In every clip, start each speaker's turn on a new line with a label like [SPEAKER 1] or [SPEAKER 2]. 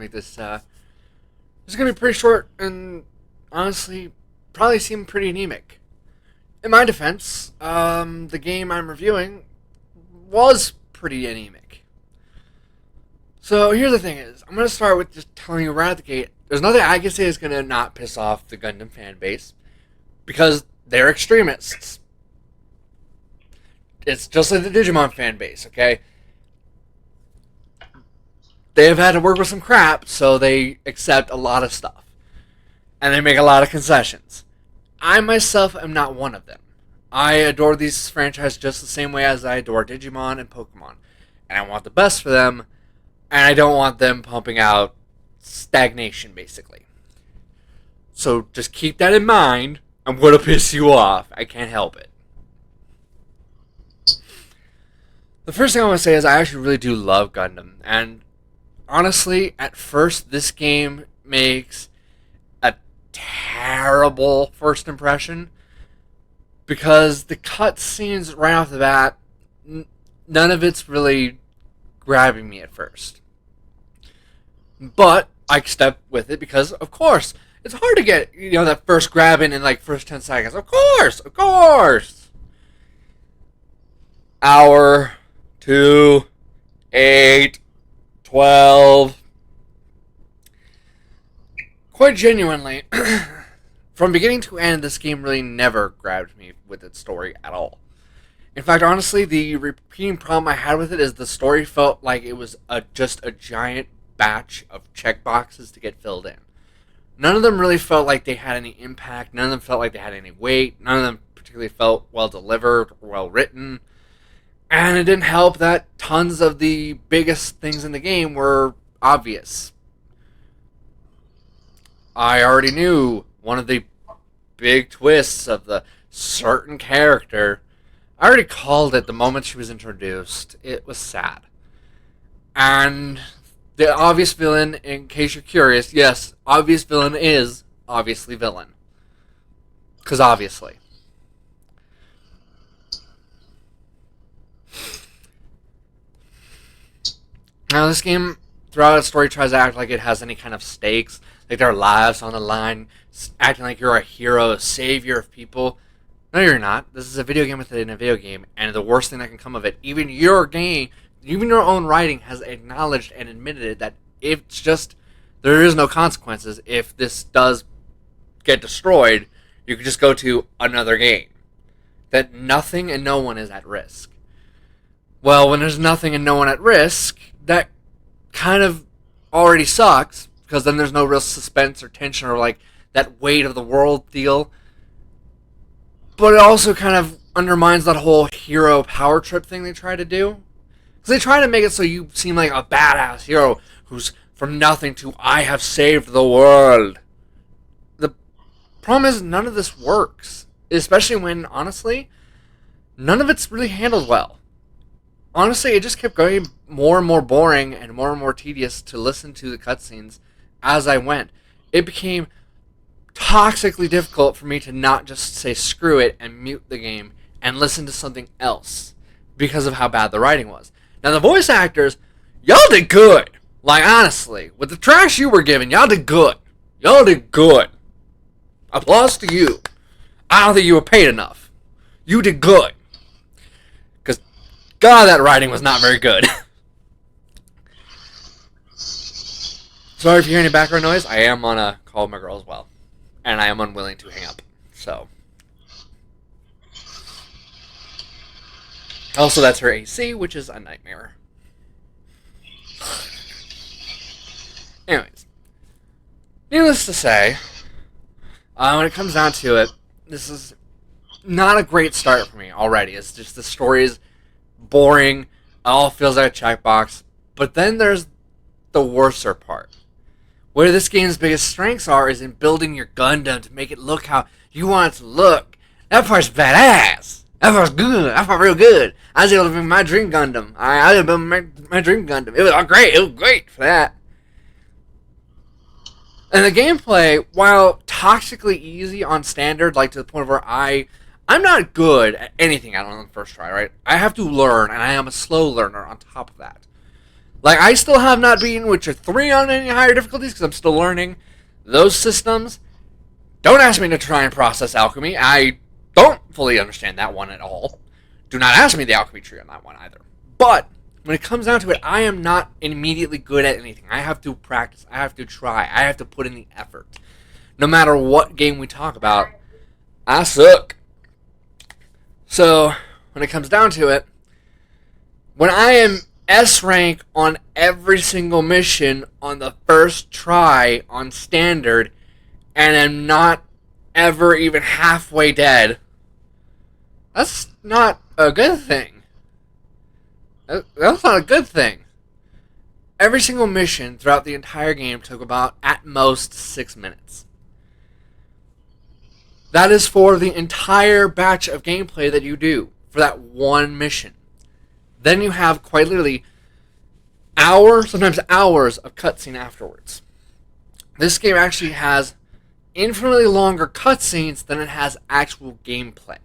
[SPEAKER 1] make this. It's gonna be pretty short and honestly, probably seem pretty anemic. In my defense, the game I'm reviewing was pretty anemic. So here's the thing: is I'm gonna start with just telling you right at the gate. There's nothing I can say is gonna not piss off the Gundam fan base because they're extremists. It's just like the Digimon fan base, okay? They've had to work with some crap, so they accept a lot of stuff. And they make a lot of concessions. I myself am not one of them. I adore these franchises just the same way as I adore Digimon and Pokemon. And I want the best for them, and I don't want them pumping out stagnation, basically. So just keep that in mind. I'm going to piss you off. I can't help it. The first thing I want to say is I actually really do love Gundam. And honestly, at first, this game makes a terrible first impression. Because the cutscenes right off the bat, none of it's really grabbing me at first. But I step with it because, of course, it's hard to get, that first grabbing in like first 10 seconds. Of course. Hour, 2, 8, 12. Quite genuinely, from beginning to end, this game really never grabbed me with its story at all. In fact, honestly, the repeating problem I had with it is the story felt like it was just a giant batch of checkboxes to get filled in. None of them really felt like they had any impact. None of them felt like they had any weight. None of them particularly felt well delivered or well written. And it didn't help that tons of the biggest things in the game were obvious. I already knew one of the big twists of the certain character. I already called it the moment she was introduced. It was sad. And the obvious villain, in case you're curious, yes, obvious villain is obviously villain. Because obviously. Now, this game, throughout its story, tries to act like it has any kind of stakes, like there are lives on the line, acting like you're a hero, a savior of people. No, you're not. This is a video game within a video game, and the worst thing that can come of it, even your own writing has acknowledged and admitted that it's just, there is no consequences. If this does get destroyed, you can just go to another game. That nothing and no one is at risk. Well, when there's nothing and no one at risk, that kind of already sucks, because then there's no real suspense or tension or like that weight of the world deal. But it also kind of undermines that whole hero power trip thing they try to do. Because they try to make it so you seem like a badass hero who's from nothing to I have saved the world. The problem is none of this works. Especially when, honestly, none of it's really handled well. Honestly, it just kept going more and more boring and more tedious to listen to the cutscenes as I went. It became toxically difficult for me to not just say screw it and mute the game and listen to something else because of how bad the writing was. Now, the voice actors, y'all did good. Like, honestly, with the trash you were given, y'all did good. Y'all did good. Applause to you. I don't think you were paid enough. You did good. God, that writing was not very good. Sorry if you hear any background noise. I am on a call with my girl as well. And I am unwilling to hang up. So. Also, that's her AC, which is a nightmare. Anyways. Needless to say, when it comes down to it, this is not a great start for me already. It's just the story is boring, it all feels like a checkbox. But then there's the worser part. Where this game's biggest strengths are is in building your Gundam to make it look how you want it to look. That part's badass. That part's good. That part real good. I was able to build my dream Gundam. I built my dream Gundam. It was all great. It was great for that. And the gameplay, while toxically easy on standard, like to the point where I'm not good at anything out on the first try, right? I have to learn, and I am a slow learner on top of that. Like, I still have not beaten Witcher 3 on any higher difficulties because I'm still learning those systems. Don't ask me to try and process alchemy. I don't fully understand that one at all. Do not ask me the alchemy tree on that one either. But when it comes down to it, I am not immediately good at anything. I have to practice. I have to try. I have to put in the effort. No matter what game we talk about, I suck. So, when it comes down to it, when I am S rank on every single mission on the first try on standard, and am not ever even halfway dead, that's not a good thing. That's not a good thing. Every single mission throughout the entire game took about, at most, 6 minutes. That is for the entire batch of gameplay that you do for that one mission. Then you have, quite literally, hours, sometimes hours, of cutscene afterwards. This game actually has infinitely longer cutscenes than it has actual gameplay.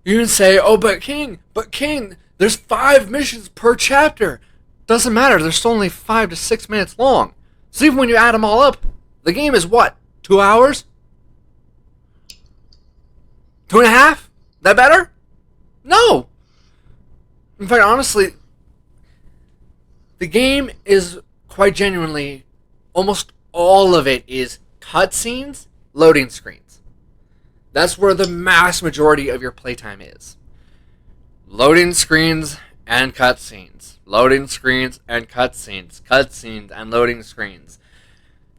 [SPEAKER 1] You can say, oh, but King, there's 5 missions per chapter. Doesn't matter, they're still only 5 to 6 minutes long. So even when you add them all up, the game is what? 2 hours? 2.5? That better? No. In fact, honestly, the game is quite genuinely, almost all of it is cutscenes, loading screens. That's where the mass majority of your playtime is. Loading screens and cutscenes. Loading screens and cutscenes. Cutscenes and loading screens.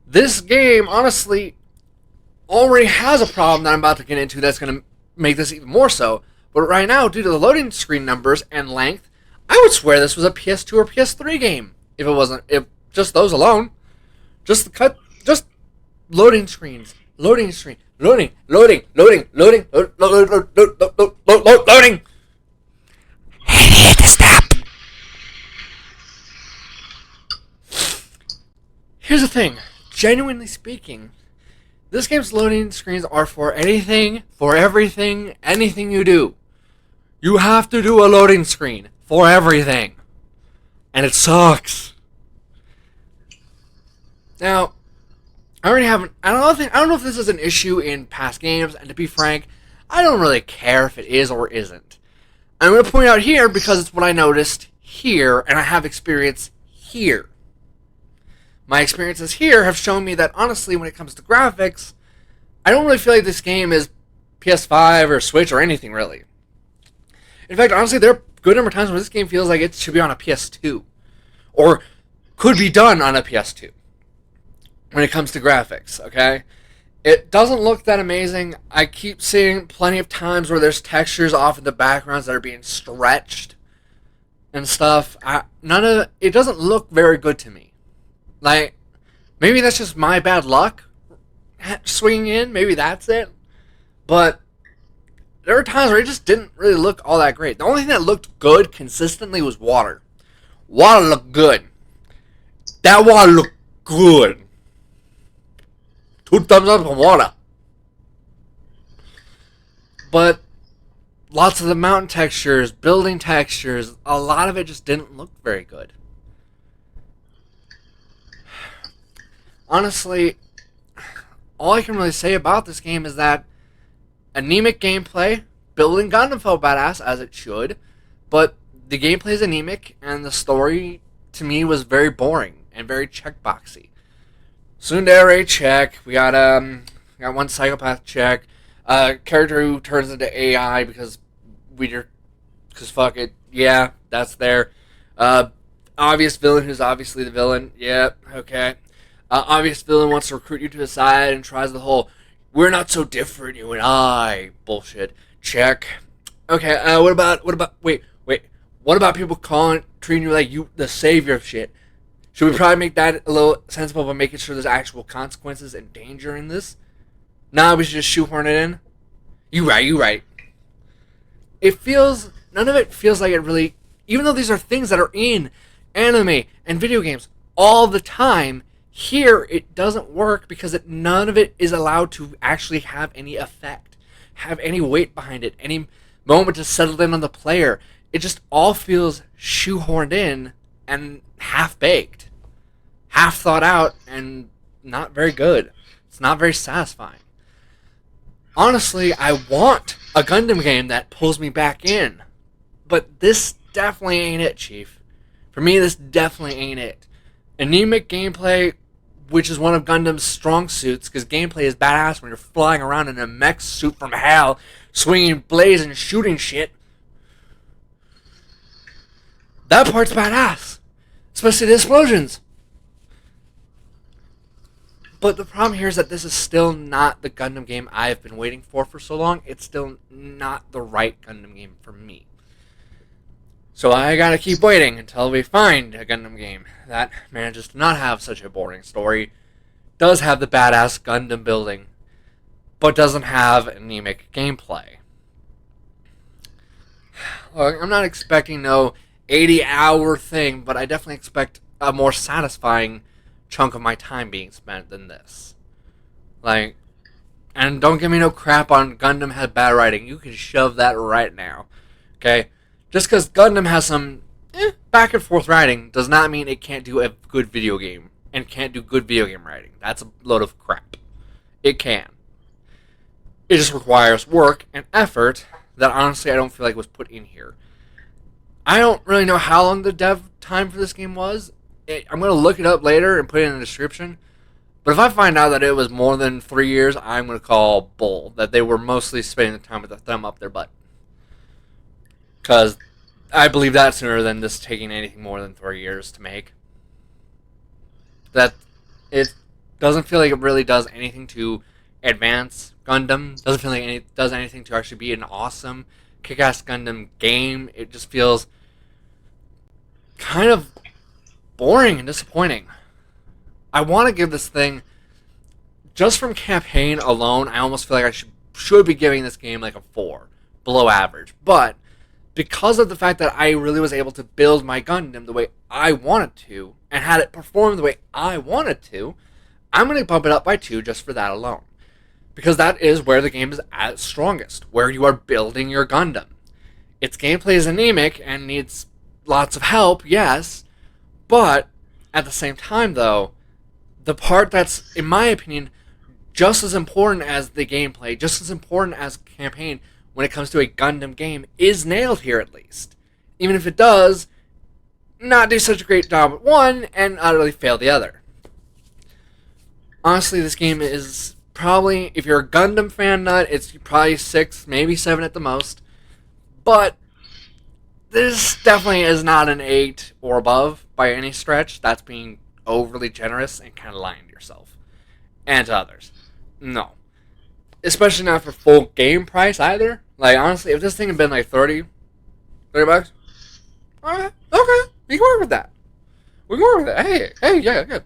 [SPEAKER 1] This game, honestly, already has a problem that I'm about to get into that's going to make this even more so. But right now, due to the loading screen numbers and length, I would swear this was a PS2 or PS3 game. If it wasn't, if just those alone. Just loading screens. Loading screen. Loading. I need to stop. Here's the thing. Genuinely speaking, this game's loading screens are for anything, for everything, anything you do. You have to do a loading screen for everything. And it sucks. Now, I don't know if this is an issue in past games, and to be frank, I don't really care if it is or isn't. I'm going to point out here because it's what I noticed here, and I have experience here. My experiences here have shown me that, honestly, when it comes to graphics, I don't really feel like this game is PS5 or Switch or anything, really. In fact, honestly, there are a good number of times where this game feels like it should be on a PS2. Or could be done on a PS2. When it comes to graphics, okay? It doesn't look that amazing. I keep seeing plenty of times where there's textures off in the backgrounds that are being stretched and stuff. It doesn't look very good to me. Like, maybe that's just my bad luck swinging in. Maybe that's it. But there were times where it just didn't really look all that great. The only thing that looked good consistently was water. Water looked good. That water looked good. 2 thumbs up on water. But lots of the mountain textures, building textures, a lot of it just didn't look very good. Honestly, all I can really say about this game is that anemic gameplay, building Gundam felt badass, as it should, but the gameplay is anemic, and the story, to me, was very boring and very checkboxy. Tsundere, check. We got one psychopath, check. Character who turns into AI because fuck it. Yeah, that's there. Obvious villain who's obviously the villain. Yep, okay. Obvious villain wants to recruit you to his side and tries the whole "we're not so different, you and I" bullshit. Check. Okay. What about wait? What about people treating you like you the savior of shit? Should we probably make that a little sensible by making sure there's actual consequences and danger in this? Nah, we should just shoehorn it in. You right. None of it feels like it really, even though these are things that are in anime and video games all the time, here it doesn't work because none of it is allowed to actually have any effect, have any weight behind it, any moment to settle in on the player. it just all feels shoehorned in and half baked, half thought out, and not very good. It's not very satisfying. Honestly, I want a Gundam game that pulls me back in, but this definitely ain't it, Chief. For me, this definitely ain't it. Anemic gameplay, which is one of Gundam's strong suits, because gameplay is badass when you're flying around in a mech suit from hell, swinging blades and shooting shit. That part's badass, especially the explosions. But the problem here is that this is still not the Gundam game I've been waiting for so long. It's still not the right Gundam game for me. So I gotta keep waiting until we find a Gundam game that manages to not have such a boring story, does have the badass Gundam building, but doesn't have anemic gameplay. Look, I'm not expecting no 80-hour thing, but I definitely expect a more satisfying chunk of my time being spent than this. Like, and don't give me no crap on Gundam had bad writing. You can shove that right now. Okay? Just because Gundam has some back and forth writing does not mean it can't do a good video game and can't do good video game writing. That's a load of crap. It can. It just requires work and effort that honestly I don't feel like was put in here. I don't really know how long the dev time for this game was. I'm going to look it up later and put it in the description. But if I find out that it was more than 3 years, I'm going to call bull. That they were mostly spending the time with a thumb up their butt. Because I believe that sooner than this taking anything more than 3 years to make. That it doesn't feel like it really does anything to advance Gundam. Doesn't feel like it does anything to actually be an awesome kick-ass Gundam game. It just feels kind of boring and disappointing. I want to give this thing, just from campaign alone, I almost feel like I should be giving this game like a 4, below average. But because of the fact that I really was able to build my Gundam the way I wanted to, and had it perform the way I wanted to, I'm going to bump it up by 2 just for that alone. Because that is where the game is at its strongest, where you are building your Gundam. Its gameplay is anemic and needs lots of help, yes, but at the same time, though, the part that's, in my opinion, just as important as the gameplay, just as important as campaign when it comes to a Gundam game, is nailed here at least. Even if it does not do such a great job at one and utterly fail the other. Honestly, this game is probably, if you're a Gundam fan nut, it's probably 6, maybe 7 at the most. But this definitely is not an 8 or above by any stretch. That's being overly generous and kind of lying to yourself and to others. No. Especially not for full game price either. Like, honestly, if this thing had been like 30 bucks, alright, okay, we can work with that. We can work with that. Hey, yeah, good.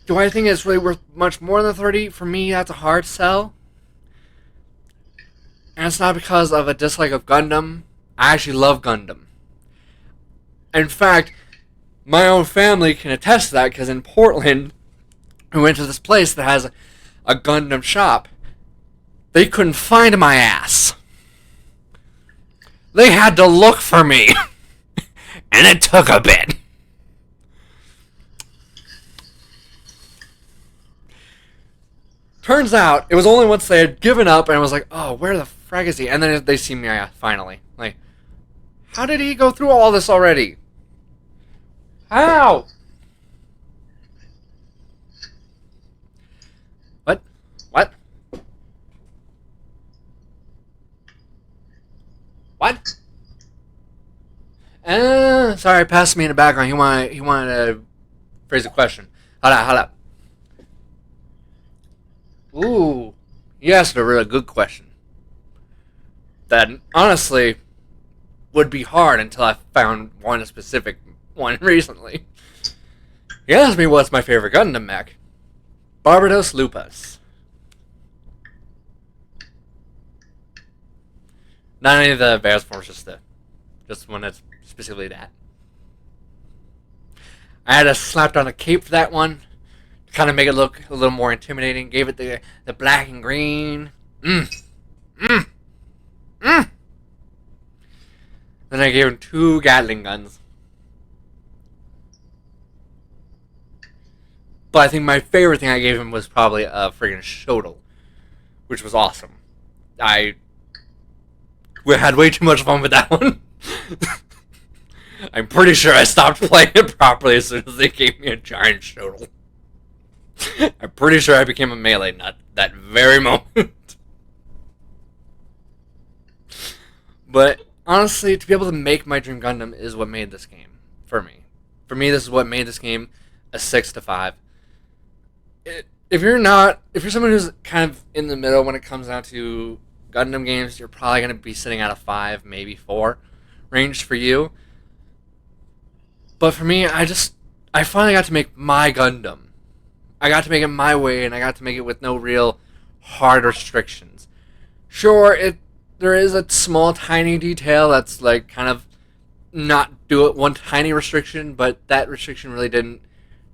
[SPEAKER 1] Do I think it's really worth much more than 30? For me, that's a hard sell. And it's not because of a dislike of Gundam. I actually love Gundam. In fact, my own family can attest to that, because in Portland, we went to this place that has a Gundam shop. They couldn't find my ass. They had to look for me. And it took a bit. Turns out, it was only once they had given up and I was like, oh, where the frag is he? And then they see me finally. Like, how did he go through all this already? How? What? What? What? Sorry, pass me in the background. He wanted to phrase a question. Hold up. Ooh, you asked a really good question. That honestly would be hard until I found one specific one recently. He asked me what's my favorite Gundam mech. Barbados Lupus. Not any of the Bears forms, just one that's specifically that. I had to slap on a cape for that one, to kind of make it look a little more intimidating. Gave it the black and green. Then I gave him 2 Gatling guns. But I think my favorite thing I gave him was probably a friggin' Shodel, which was awesome. We had way too much fun with that one. I'm pretty sure I stopped playing it properly as soon as they gave me a giant Shodel. I'm pretty sure I became a melee nut that very moment. But honestly, to be able to make my dream Gundam is what made this game for me. For me, this is what made this game a 6 to 5. If you're someone who's kind of in the middle when it comes down to Gundam games, you're probably going to be sitting at a 5, maybe 4 range for you. But for me, I finally got to make my Gundam. I got to make it my way, and I got to make it with no real hard restrictions. Sure, there is a small, tiny detail that's like kind of not do it one tiny restriction, but that restriction really didn't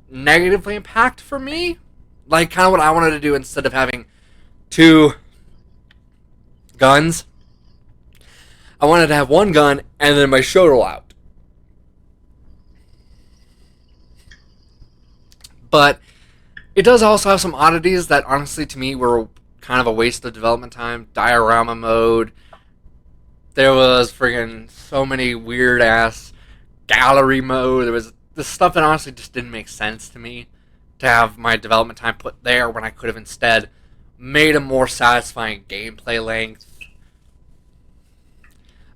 [SPEAKER 1] negatively impact for me. Like kind of what I wanted to do instead of having 2 guns. I wanted to have 1 gun and then my Shodel out. But it does also have some oddities that honestly to me were kind of a waste of development time. Diorama mode. There was friggin' so many weird ass gallery mode. There was this stuff that honestly just didn't make sense to me to have my development time put there when I could have instead made a more satisfying gameplay length.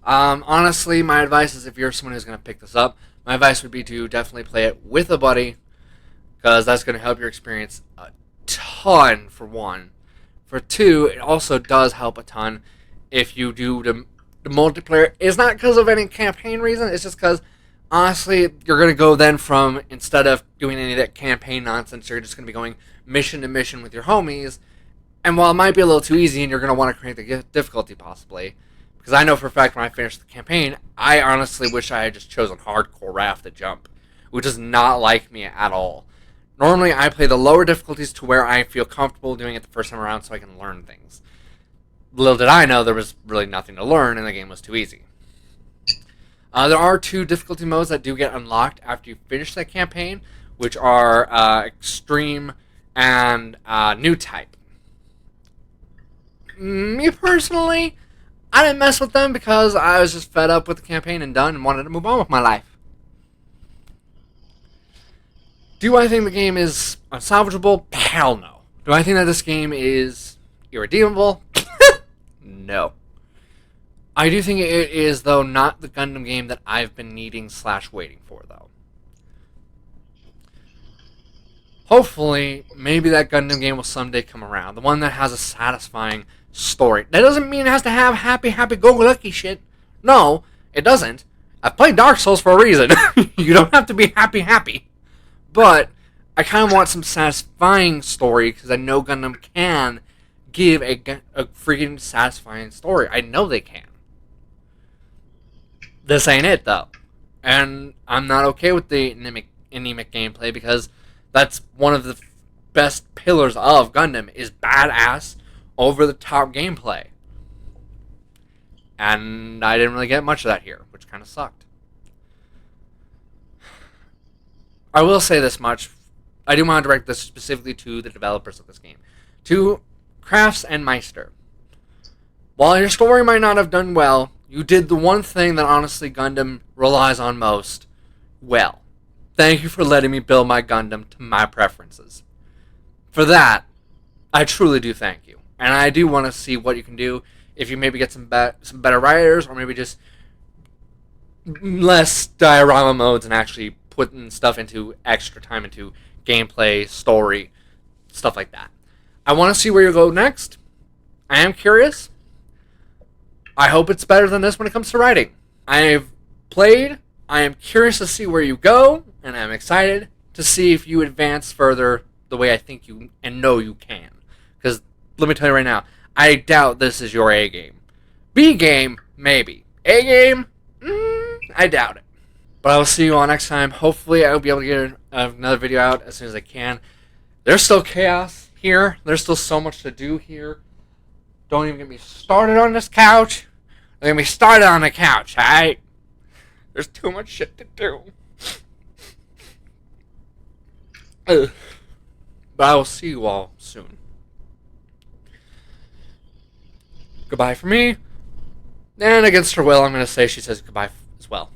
[SPEAKER 1] Honestly, my advice is if you're someone who's going to pick this up, my advice would be to definitely play it with a buddy, because that's going to help your experience a ton, for 1. For 2, it also does help a ton if you do the multiplayer. It's not because of any campaign reason, it's just because honestly, you're going to go then from, instead of doing any of that campaign nonsense, you're just going to be going mission to mission with your homies. And while it might be a little too easy and you're going to want to crank the difficulty possibly, because I know for a fact when I finished the campaign, I honestly wish I had just chosen hardcore right off the jump, which is not like me at all. Normally, I play the lower difficulties to where I feel comfortable doing it the first time around so I can learn things. Little did I know there was really nothing to learn and the game was too easy. There are 2 difficulty modes that do get unlocked after you finish that campaign, which are Extreme and New Type. Me personally, I didn't mess with them because I was just fed up with the campaign and done and wanted to move on with my life. Do I think the game is unsalvageable? Hell no. Do I think that this game is irredeemable? No. I do think it is, though, not the Gundam game that I've been needing / waiting for, though. Hopefully, maybe that Gundam game will someday come around. The one that has a satisfying story. That doesn't mean it has to have happy-go-lucky shit. No, it doesn't. I've played Dark Souls for a reason. You don't have to be happy. But I kind of want some satisfying story, because I know Gundam can give a freaking satisfying story. I know they can. This ain't it, though. And I'm not okay with the anemic gameplay, because that's one of the best pillars of Gundam, is badass, over-the-top gameplay. And I didn't really get much of that here, which kind of sucked. I will say this much. I do want to direct this specifically to the developers of this game. To Crafts and Meister. While your story might not have done well, you did the one thing that honestly Gundam relies on most well. Thank you for letting me build my Gundam to my preferences. For that, I truly do thank you. And I do want to see what you can do if you maybe get some better writers, or maybe just less diorama modes and actually putting stuff into extra time into gameplay, story, stuff like that. I want to see where you go next. I am curious. I hope it's better than this when it comes to writing. I've played. I am curious to see where you go, and I'm excited to see if you advance further the way I think you and know you can. Because let me tell you right now, I doubt this is your A game. B game, maybe. A game, I doubt it. But I will see you all next time. Hopefully, I will be able to get another video out as soon as I can. There's still chaos here. There's still so much to do here. Don't even get me started on this couch. Don't get me started on the couch, alright? There's too much shit to do. Ugh. But I will see you all soon. Goodbye for me. And against her will, I'm going to say she says goodbye as well.